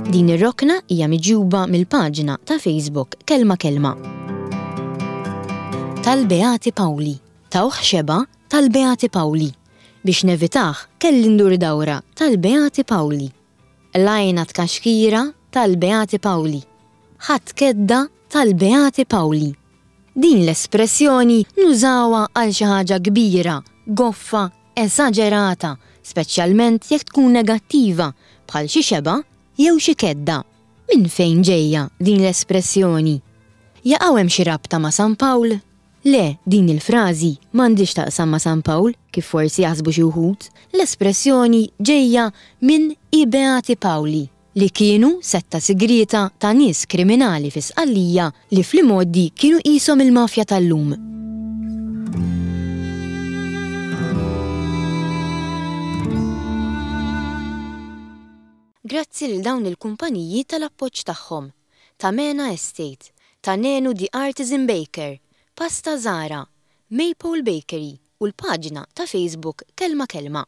Din ir-rokna hija miġjuba mill-paġna ta' Facebook Kelma Kelma. Tal-Beati Pawli. Tawħ xeba tal-Beati Pawli. Biex nevitaħ kelli ndur dawra tal-Beati Pawli. Lajna tkaxkira tal-Beati Pawli. Ħadd kedda tal-Beati Pawli. Din l-espressjoni nużawha għal xi ħaġa kbira, goffa, esaġerata, speċjalment jekk tkun negattiva bħal xi xeba jew xi kedda. Min fejn ġejja din l-espressjoni? Jaqgħu hemm xi rabta ma' San Pawl? Le, din il-frażi m'għandix taqsam ma' San Pawl kif forsi jaħsbu xi wħud. L-espressjoni ġejja minn I Beati Pawli li kienu setta sigrita ta' nies kriminali fi Sqallija li fl-imoddi kienu qishom il-mafja tal-lum. Grazzi lil dawn il-kumpaniji tal-appoġġ tagħhom. Ta' Mena Estate, ta' Nenu The Artisan Baker, Pasta Zara, Maple Bakery u l-paġna ta' Facebook Kelma Kelma.